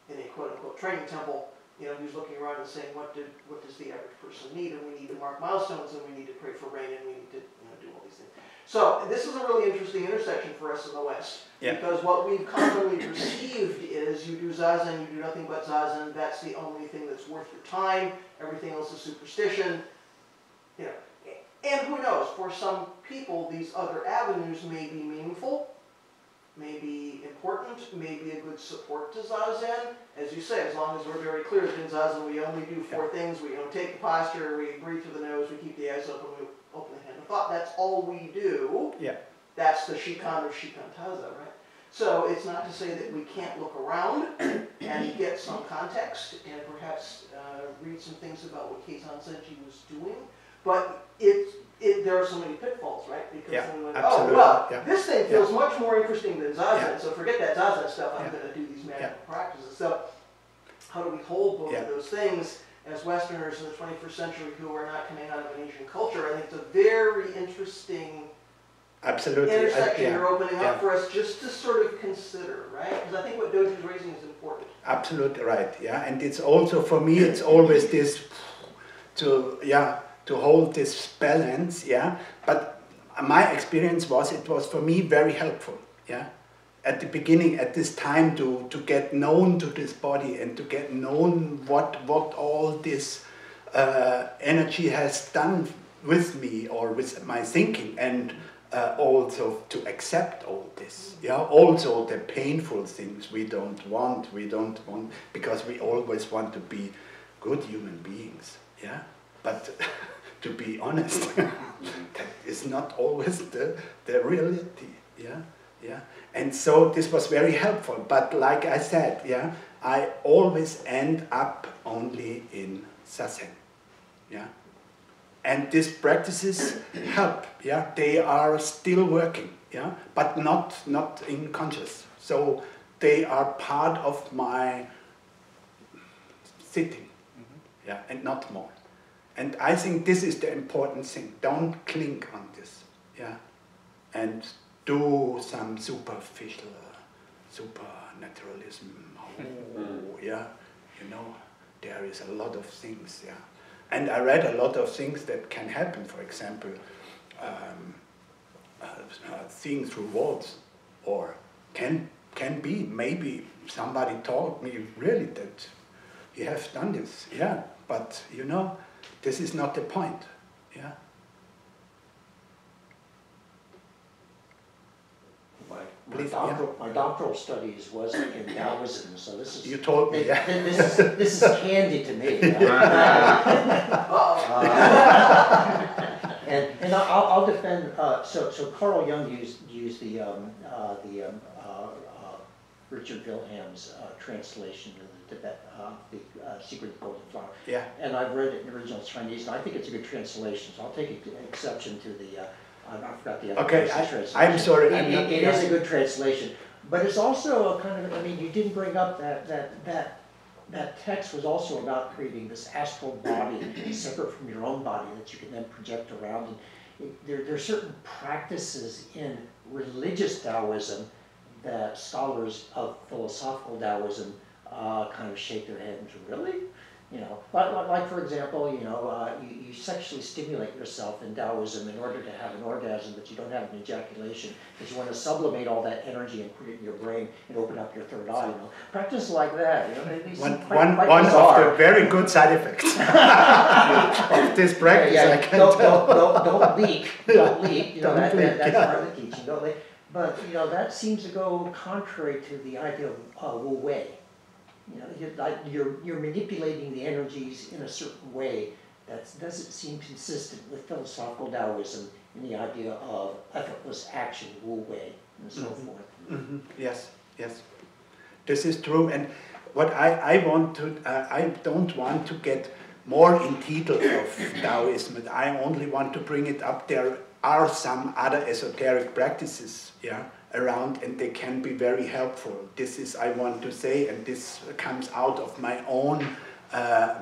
in a quote-unquote training temple. You know, he was looking around and saying, what does the average person need? And we need to mark milestones, and we need to pray for rain, and we need to do all these things. So this is a really interesting intersection for us in the West, because what we've commonly received is you do zazen, you do nothing but zazen, that's the only thing that's worth your time, everything else is superstition. You know, and who knows, for some people these other avenues may be meaningful, may be important, may be a good support to zazen. As you say, as long as we're very clear that in zazen we only do four things. We don't take the posture, we breathe through the nose, we keep the eyes open, we open the hand of thought. That's all we do. That's the shikan or shikantaza, right? So it's not to say that we can't look around and get some context and perhaps read some things about what Keizan Zenji was doing. But there are so many pitfalls, right? Because then we went, oh, well, this thing feels much more interesting than zazen, so forget that zazen stuff, I'm going to do these magical practices. So how do we hold both of those things as Westerners in the 21st century who are not coming out of an Asian culture? I think it's a very interesting intersection you're opening up for us just to sort of consider, right? Because I think what Doju's raising is important. Absolutely right, and it's also, for me, it's always this to hold this balance, but my experience was, it was for me very helpful, at the beginning, at this time, to get known to this body and to get known what all this energy has done with me or with my thinking, and also to accept all this, also the painful things we don't want, because we always want to be good human beings, but to be honest, that is not always the reality, and so this was very helpful, but like I said, I always end up only in zazen, and these practices help, they are still working, but not in conscious, so they are part of my sitting, and not more. And I think this is the important thing. Don't cling on this. and do some superficial, supernaturalism. Oh, yeah, you know, there is a lot of things, yeah. And I read a lot of things that can happen, for example, seeing through walls, or can be, maybe somebody told me really that you have done this, yeah, but you know, this is not the point, yeah. My doctoral studies was in Taoism, so this is. You told me, yeah. This is candy to me. And I'll defend. So Carl Jung used the Richard Wilhelm's translation of the Tibet, the Secret of the Golden Flower. Yeah. And I've read it in original Chinese, and I think it's a good translation. So I'll take exception to the. I forgot the other translation. I'm sorry. It is a good translation, but it's also a kind of. I mean, you didn't bring up that text was also about creating this astral body separate from your own body that you can then project around. And there are certain practices in religious Taoism that scholars of philosophical Taoism kind of shake their head and say, really? You know, like for example, you know, you sexually stimulate yourself in Taoism in order to have an orgasm, but you don't have an ejaculation, because you want to sublimate all that energy and put it in your brain and open up your third eye. You know, practice like that. You know, they seem one of the very good side effects of this practice. Yeah, I can tell. Don't leak. Don't leak. You know, Don't leak, that's yeah. part of the teaching. Don't leak. But you know, that seems to go contrary to the idea of Wu Wei. You know, you're manipulating the energies in a certain way that doesn't seem consistent with philosophical Taoism and the idea of effortless action, Wu Wei, and so forth. Mm-hmm. Yes, yes, this is true. And what I want to, I don't want to get more in detail of Taoism. I only want to bring it up. There are some other esoteric practices, yeah, around, and they can be very helpful. This is, I want to say, and this comes out of my own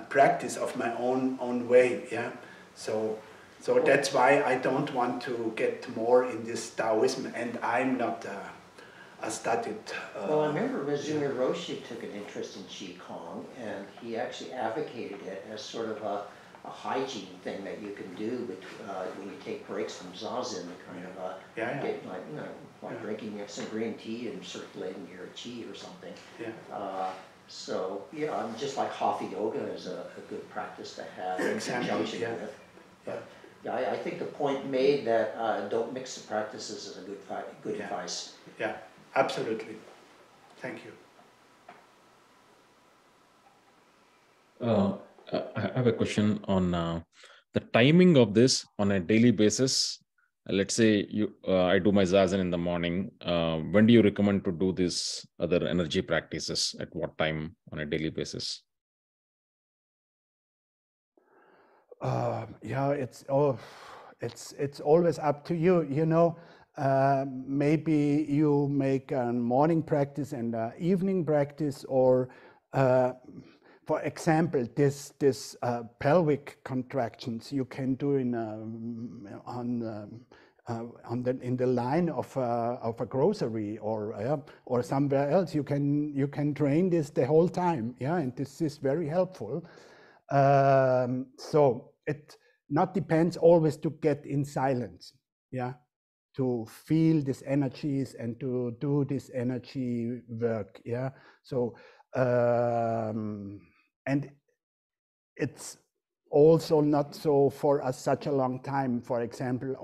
practice, of my own way, yeah. So that's why I don't want to get more in this Taoism, and I'm not a studied. Well, I remember Mizumi Roshi took an interest in Qigong, and he actually advocated it as sort of a hygiene thing that you can do when you take breaks from zazen, to kind of get, like, you know, like drinking some green tea and circulating your qi or something. Yeah. So yeah, just like hatha yoga is a good practice to have in conjunction with. But yeah, I think the point made that don't mix the practices is a good advice. Yeah, absolutely. Thank you. I have a question on the timing of this on a daily basis. Let's say I do my zazen in the morning. When do you recommend to do these other energy practices? At what time on a daily basis? Yeah, it's always up to you. You know, maybe you make a morning practice and an evening practice, or for example, this pelvic contractions you can do in the line of a grocery, or somewhere else. You can train this the whole time, yeah, and this is very helpful. So it not depends always to get in silence, yeah, to feel these energies and to do this energy work, yeah. So and it's also not so for such a long time. For example,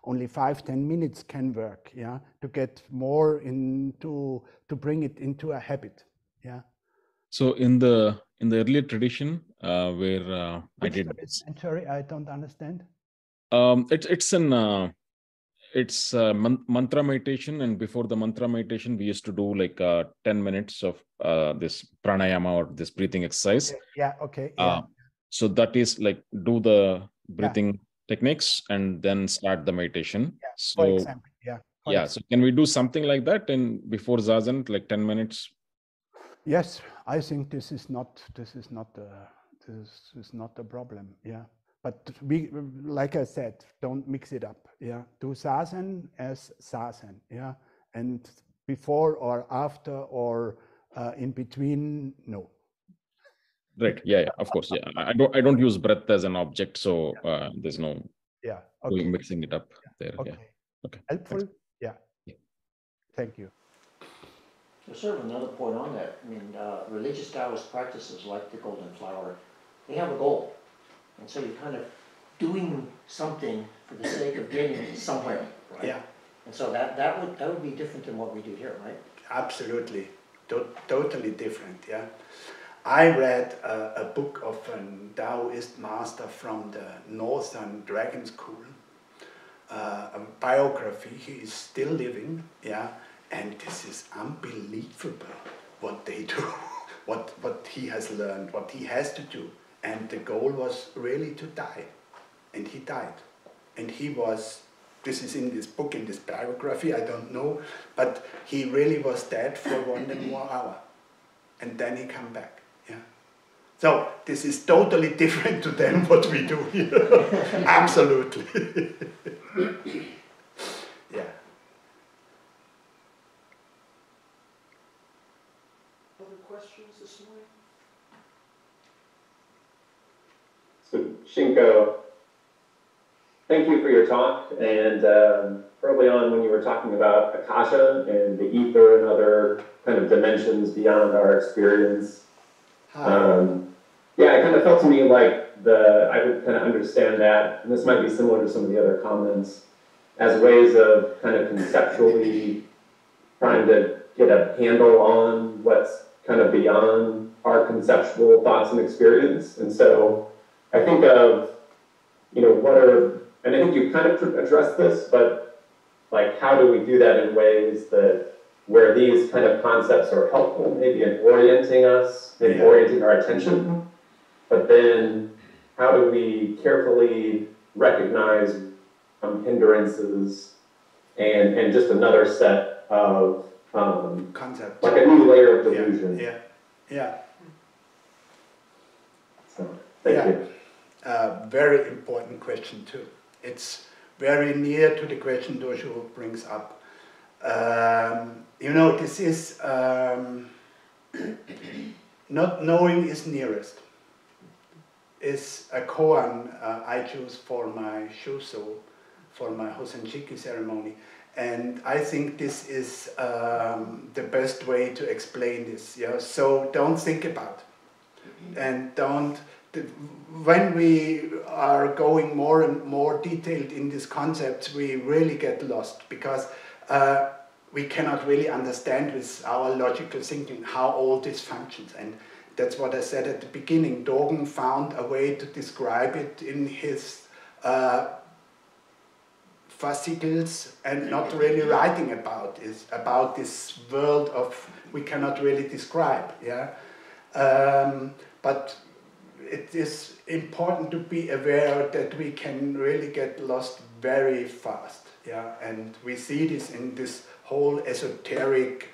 only 5-10 minutes can work, yeah, to get more into, to bring it into a habit, yeah. So in the earlier tradition where I did, I'm sorry, I don't understand. It's mantra meditation, and before the mantra meditation, we used to do like 10 minutes of this pranayama, or this breathing exercise. Okay. Yeah. Okay. Yeah. So that is like do the breathing techniques and then start the meditation. Yeah. So, for example, yeah. So can we do something like that in before zazen, like 10 minutes? Yes, I think this is not a problem. Yeah. but we, like I said, don't mix it up. Yeah, do zazen as zazen. Yeah, and before or after or in between, no. Right. Yeah. Of course. Yeah. I don't use breath as an object, so there's no mixing it up there. Okay. Yeah. Okay. Helpful. Thanks. Yeah. Thank you. There's sort of another point on that. I mean, religious Taoist practices like the Golden Flower, they have a goal. And so you're kind of doing something for the sake of getting somewhere, right? Yeah. And so that would be different than what we do here, right? Absolutely. Totally different, yeah. I read a book of a Taoist master from the Northern Dragon School, a biography. He is still living, yeah, and this is unbelievable what they do, what he has learned, what he has to do. And the goal was really to die, and he died. And he was, this is in this book, in this biography, I don't know, but he really was dead for 1 more hour. And then he came back. Yeah. So this is totally different to them what we do here. Absolutely. Yeah. Other questions this morning? So Shinko, thank you for your talk. And early on when you were talking about Akasha and the ether and other kind of dimensions beyond our experience, yeah, it kind of felt to me like I would kind of understand that, and this might be similar to some of the other comments, as ways of kind of conceptually trying to get a handle on what's kind of beyond our conceptual thoughts and experience. And so I think of, and I think you kind of addressed this, but like, how do we do that in ways that where these kind of concepts are helpful, maybe in orienting us, maybe orienting our attention, but then how do we carefully recognize hindrances and just another set of concept, like a new layer of delusion. Yeah. So, thank you. Very important question too. It's very near to the question Doshu brings up. This is not knowing is nearest. Is a koan I choose for my shuso, for my Hosenshiki ceremony. And I think this is the best way to explain this. Yeah? So don't think about it. And when we are going more and more detailed in these concepts, we really get lost because we cannot really understand with our logical thinking how all this functions. And that's what I said at the beginning. Dogen found a way to describe it in his fascicles and not really writing about this world of we cannot really describe. Yeah, but it is important to be aware that we can really get lost very fast. Yeah, and we see this in this whole esoteric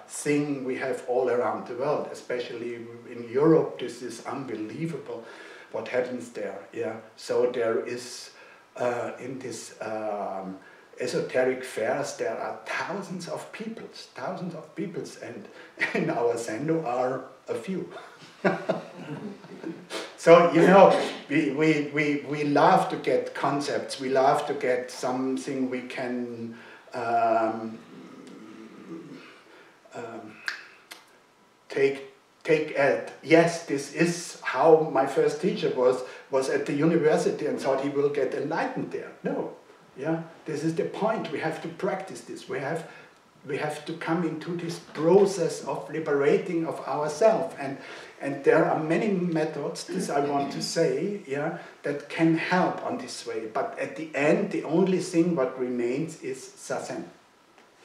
thing we have all around the world, especially in Europe. This is unbelievable what happens there. Yeah, so there is in this esoteric fairs there are thousands of peoples, and in our Zendo are a few. So we love to get concepts, we love to get something we can take at, yes, this is how my first teacher was at the university and thought he will get enlightened there. No, yeah, this is the point. We have to practice this. We have to come into this process of liberating of ourselves, and there are many methods, this I want to say, yeah, that can help on this way. But at the end, the only thing what remains is zazen.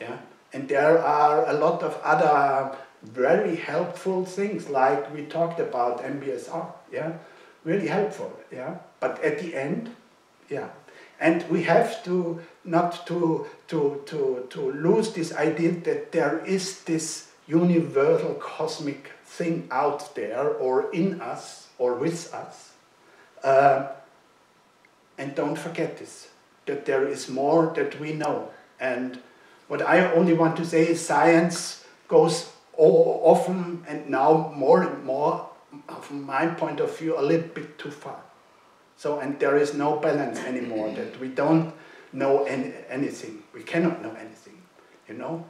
Yeah, and there are a lot of other very helpful things, like we talked about MBSR. Yeah, really helpful. Yeah, but at the end, yeah. And we have to not to lose this idea that there is this universal cosmic thing out there, or in us, or with us. And don't forget this, that there is more that we know. And what I only want to say is science goes often and now more and more, from my point of view, a little bit too far. So, and there is no balance anymore, that we don't know anything. We cannot know anything, you know?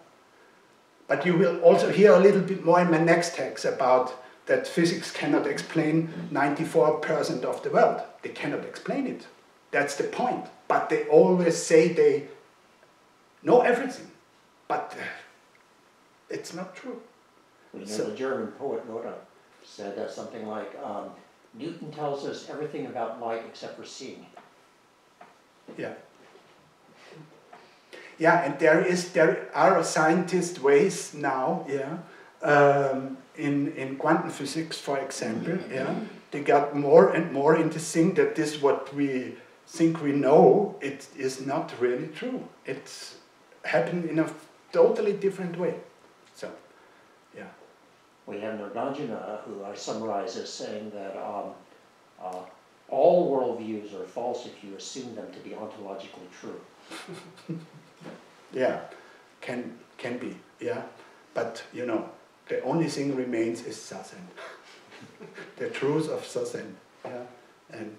But you will also hear a little bit more in my next text about that physics cannot explain 94% of the world. They cannot explain it. That's the point. But they always say they know everything. But it's not true. You know, the German poet Neidan said that something like, Newton tells us everything about light except for seeing it. Yeah. Yeah, and there are scientist ways now, yeah, in quantum physics, for example, yeah, they got more and more into think that this what we think we know, it is not really true. It's happened in a totally different way. So, yeah. We have Neidan, who I summarize as saying that all worldviews are false if you assume them to be ontologically true. Yeah, can be, yeah. But, you know, the only thing remains is zazen. The truth of zazen, yeah. And,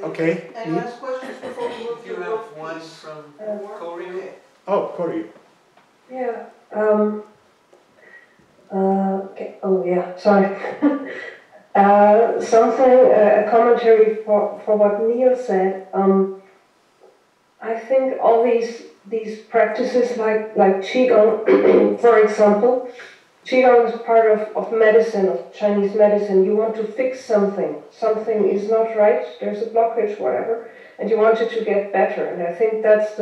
okay. Any last questions before we move to You the have world one peace? from Okay. Korea. Oh, Corey. Yeah. Okay. Oh, yeah. Sorry. A commentary for what Neil said. I think all these practices like qigong, for example, qigong is part of medicine, of Chinese medicine. You want to fix something. Something is not right. There's a blockage, whatever, and you want it to get better. And I think that's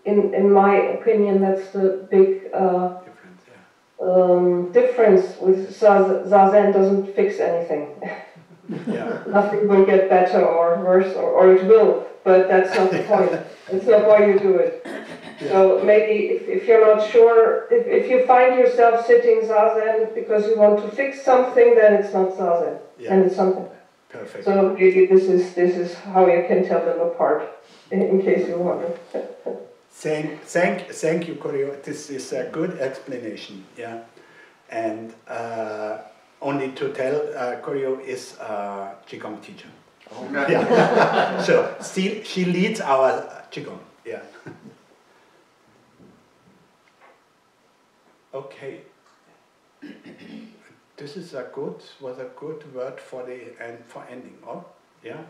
in my opinion, that's the big difference with zazen. Doesn't fix anything. Yeah. Nothing will get better or worse, or it will, but that's not the point. It's not why you do it. Yeah. So maybe if you're not sure, if you find yourself sitting zazen because you want to fix something, then it's not zazen, Yeah. and it's something. Perfect. So maybe this is how you can tell them apart, in case you wonder. Thank you, Corey. This is a good explanation. Yeah, and only to tell, Koryo is a Qigong teacher. Oh. Yeah. So she leads our Qigong. Yeah. Okay. This is was a good word for the for ending. Oh, yeah.